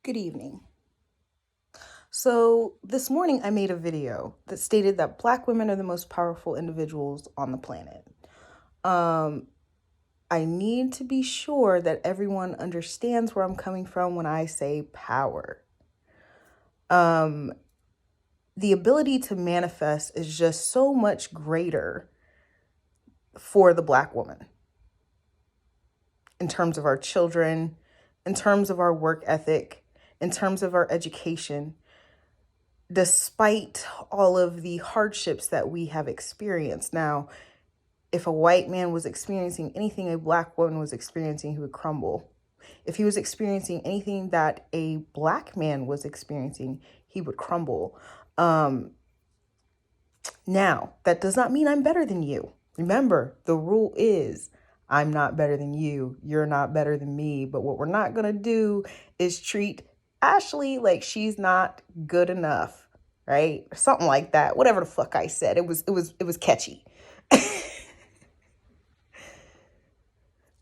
Good evening. So this morning I made a video that stated that Black women are the most powerful individuals on the planet. I need to be sure that everyone understands where I'm coming from when I say power. The ability to manifest is just so much greater for the Black woman in terms of our children, in terms of our work ethic, in terms of our education. Despite all of the hardships that we have experienced. Now, if a white man was experiencing anything a Black woman was experiencing, he would crumble. If he was experiencing anything that a Black man was experiencing, he would crumble. Now, that does not mean I'm better than you. Remember, the rule is I'm not better than you. You're not better than me. But what we're not going to do is treat Ashley like she's not good enough, right? Something like that. Whatever the fuck I said. It was catchy.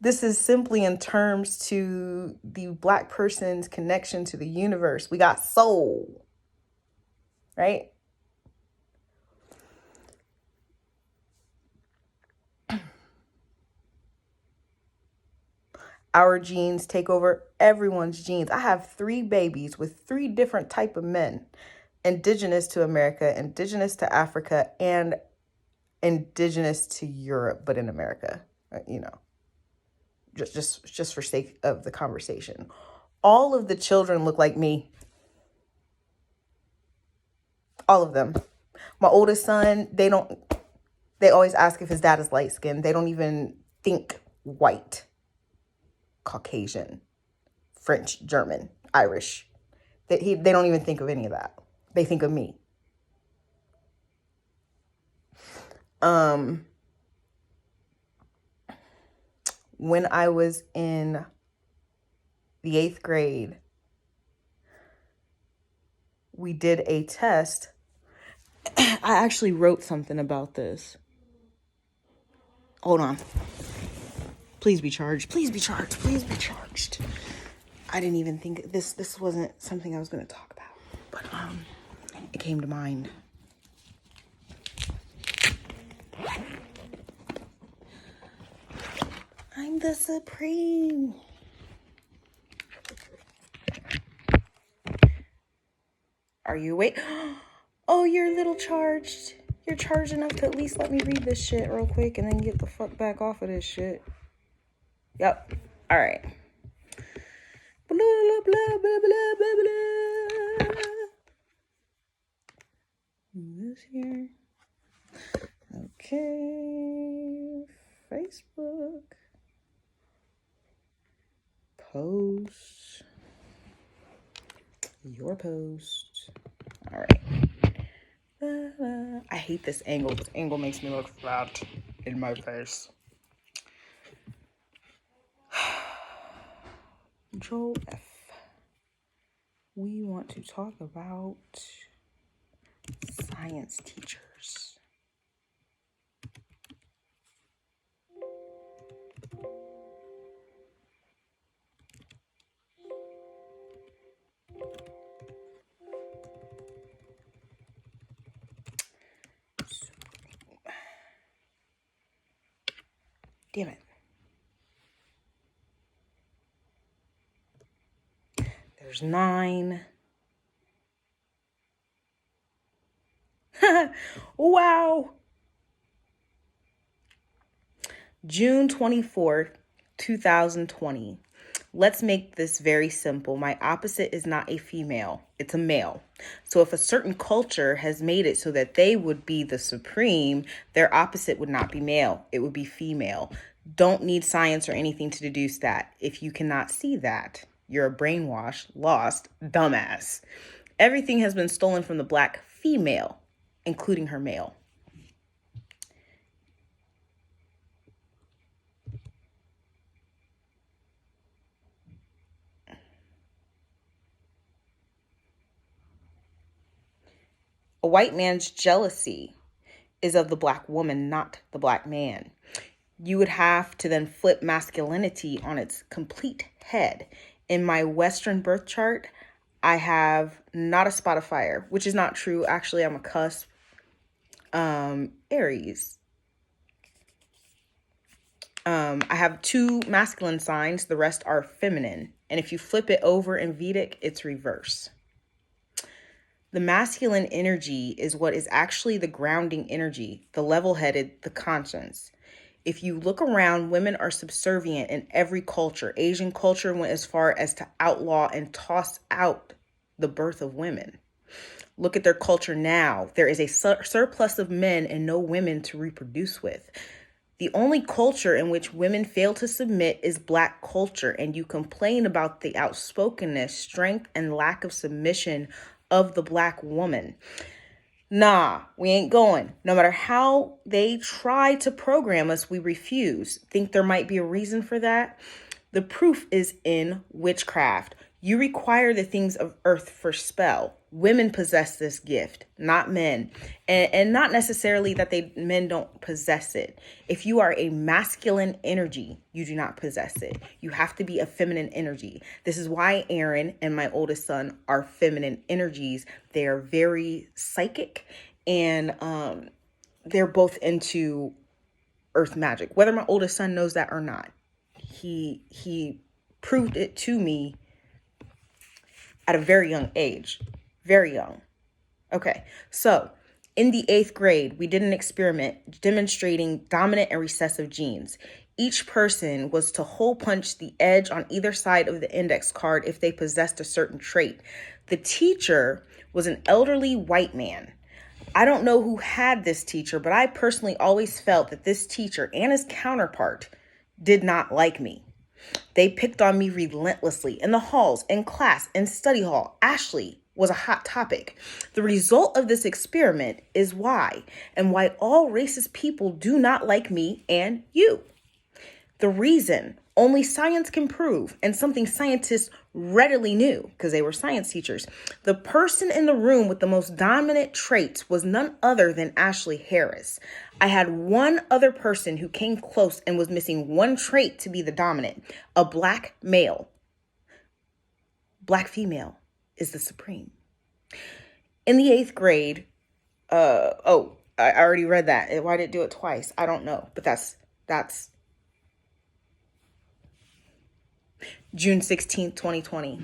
This is simply in terms to the Black person's connection to the universe. We got soul, right? Our genes take over everyone's genes. I have 3 babies with 3 different type of men. Indigenous to America, indigenous to Africa, and indigenous to Europe, but in America, just for sake of the conversation. All of the children look like me. All of them. My oldest son, they always ask if his dad is light skinned. They don't even think white. Caucasian, French, German, Irish. They don't even think of any of that. They think of me. When I was in the 8th grade, we did a test. I actually wrote something about this. Hold on. Please be charged. Please be charged. Please be charged. I didn't even think this wasn't something I was going to talk about, but it came to mind. I'm the supreme. Are you awake? Oh, you're a little charged. You're charged enough to at least let me read this shit real quick and then get the fuck back off of this shit. Yep. All right. Blah, blah, blah, blah, blah, blah, blah. This here. Okay. Facebook. Post. Your post. All right. I hate this angle. This angle makes me look flat in my face. Control F. We want to talk about science teachers. Damn it. There's 9. Wow. June 24th, 2020. Let's make this very simple. My opposite is not a female. It's a male. So if a certain culture has made it so that they would be the supreme, their opposite would not be male. It would be female. Don't need science or anything to deduce that. If you cannot see that, you're a brainwashed, lost dumbass. Everything has been stolen from the Black female, including her male. A white man's jealousy is of the Black woman, not the Black man. You would have to then flip masculinity on its complete head. In my Western birth chart, I have not a Spotifyer, which is not true. Actually, I'm a cusp. Aries. I have 2 masculine signs. The rest are feminine. And if you flip it over in Vedic, it's reverse. The masculine energy is what is actually the grounding energy, the level-headed, the conscience. If you look around, women are subservient in every culture. Asian culture went as far as to outlaw and toss out the birth of women. Look at their culture now. There is a surplus of men and no women to reproduce with. The only culture in which women fail to submit is Black culture, and you complain about the outspokenness, strength, and lack of submission of the Black woman. Nah, we ain't going. No matter how they try to program us, we refuse. Think there might be a reason for that? The proof is in witchcraft. You require the things of earth for spell. Women possess this gift, not men. And not necessarily that men don't possess it. If you are a masculine energy, you do not possess it. You have to be a feminine energy. This is why Aaron and my oldest son are feminine energies. They are very psychic, and they're both into earth magic, whether my oldest son knows that or not. He proved it to me at a very young age. Very young. Okay, so in the 8th grade, we did an experiment demonstrating dominant and recessive genes. Each person was to hole punch the edge on either side of the index card if they possessed a certain trait. The teacher was an elderly white man. I don't know who had this teacher, but I personally always felt that this teacher and his counterpart did not like me. They picked on me relentlessly in the halls, in class, in study hall. Ashley was a hot topic. The result of this experiment is why all racist people do not like me and you. The reason only science can prove, and something scientists readily knew because they were science teachers. The person in the room with the most dominant traits was none other than Ashley Harris. I had one other person who came close and was missing one trait to be the dominant, a Black male. Black female is the supreme. In the 8th grade, I already read that. Why did it do it twice? I don't know, but that's June 16th, 2020.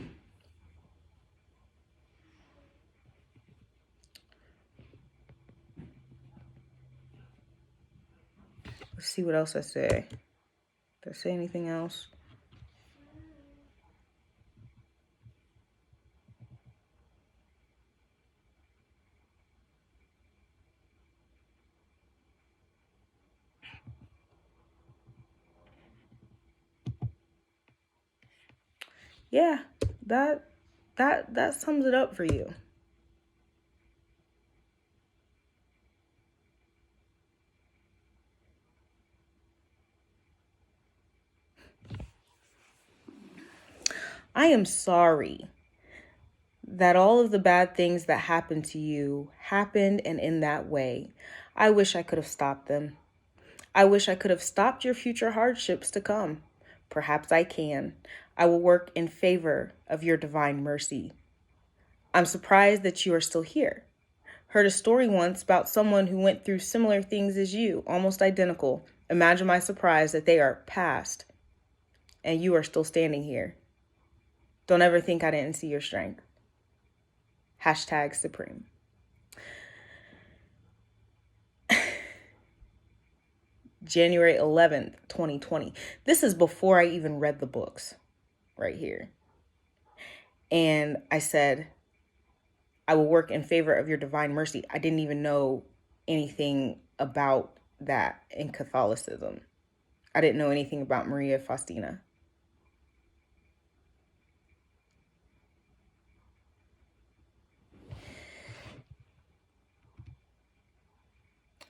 Let's see what else I say. Did I say anything else? Yeah, that sums it up for you. I am sorry that all of the bad things that happened to you happened and in that way. I wish I could have stopped them. I wish I could have stopped your future hardships to come. Perhaps I can. I will work in favor of your divine mercy. I'm surprised that you are still here. Heard a story once about someone who went through similar things as you, almost identical. Imagine my surprise that they are past and you are still standing here. Don't ever think I didn't see your strength. Hashtag Supreme. January 11th, 2020. This is before I even read the books right here. And I said, I will work in favor of your divine mercy. I didn't even know anything about that in Catholicism. I didn't know anything about Maria Faustina.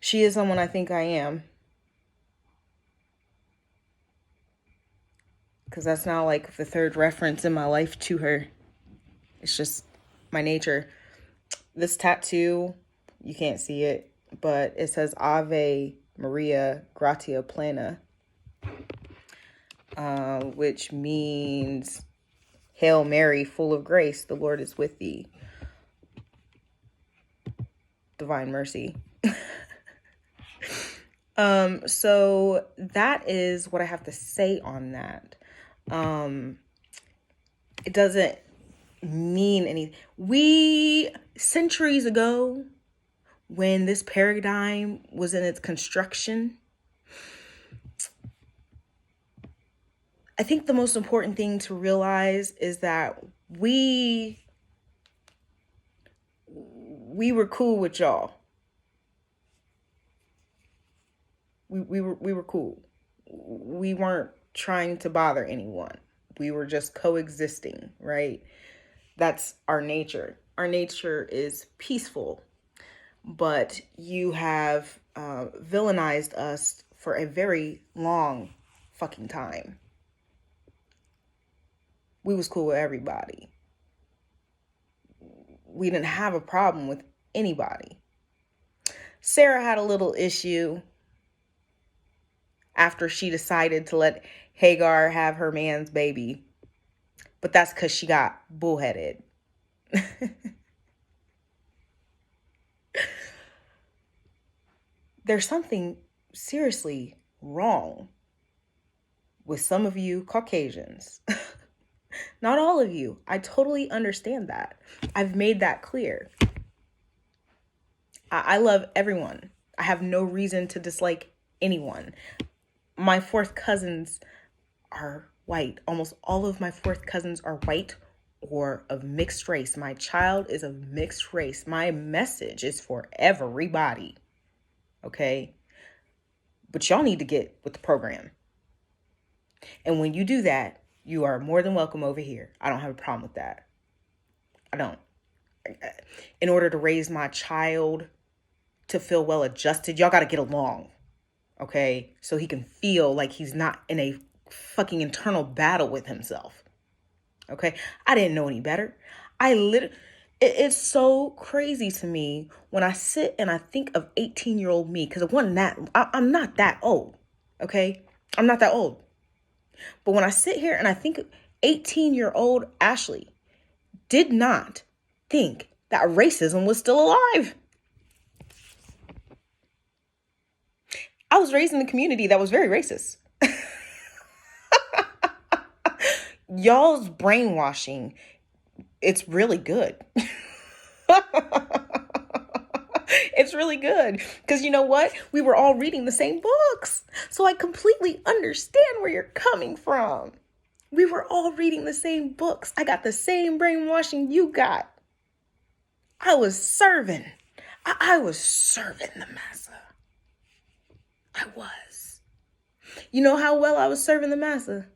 She is someone I think I am. Because that's now like the 3rd reference in my life to her. It's just my nature. This tattoo, you can't see it, but it says Ave Maria Gratia Plena, which means, Hail Mary, full of grace, the Lord is with thee. Divine mercy. So that is what I have to say on that. It doesn't mean anything. Centuries ago, when this paradigm was in its construction, I think the most important thing to realize is that we were cool with y'all. We were cool. We weren't trying to bother anyone. We were just coexisting, right? That's our nature. Our nature is peaceful, but you have villainized us for a very long fucking time. We was cool with everybody. We didn't have a problem with anybody. Sarah had a little issue after she decided to let Hagar have her man's baby. But that's because she got bullheaded. There's something seriously wrong with some of you Caucasians. Not all of you. I totally understand that. I've made that clear. I love everyone. I have no reason to dislike anyone. My fourth cousins are white. Almost all of my fourth cousins are white or of mixed race. My child is of mixed race. My message is for everybody. Okay? But y'all need to get with the program. And when you do that, you are more than welcome over here. I don't have a problem with that. I don't. In order to raise my child to feel well adjusted, y'all got to get along. Okay? So he can feel like he's not in a fucking internal battle with himself. Okay? I didn't know any better. It's so crazy to me when I sit and I think of 18-year-old me, because I'm not that old. Okay? I'm not that old. But when I sit here and I think 18-year-old Ashley did not think that racism was still alive. I was raised in a community that was very racist. Y'all's brainwashing, it's really good. It's really good. Because you know what? We were all reading the same books. So I completely understand where you're coming from. We were all reading the same books. I got the same brainwashing you got. I was serving. I was serving the massa. I was. You know how well I was serving the massa?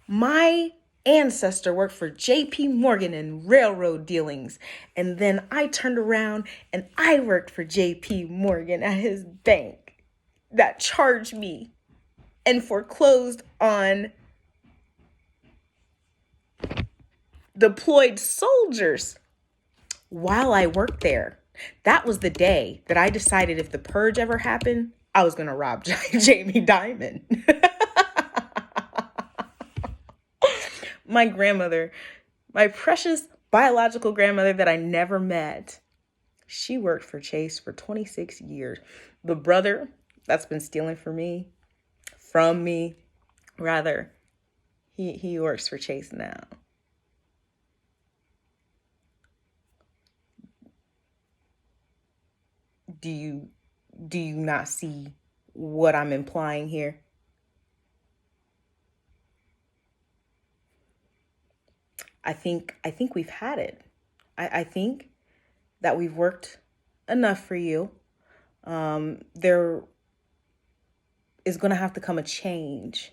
My ancestor worked for J.P. Morgan in railroad dealings. And then I turned around and I worked for J.P. Morgan at his bank that charged me and foreclosed on deployed soldiers while I worked there. That was the day that I decided if the purge ever happened, I was going to rob Jamie Dimon. My grandmother, my precious biological grandmother that I never met, she worked for Chase for 26 years. The brother that's been stealing from me, he works for Chase now. Do you not see what I'm implying here? I think we've had it. I think that we've worked enough for you. There is going to have to come a change,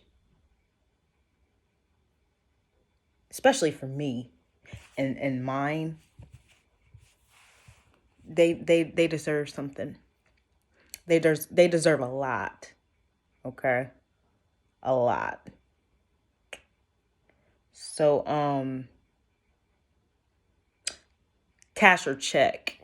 especially for me and mine. They deserve something. They deserve a lot. Okay, a lot. So cash or check.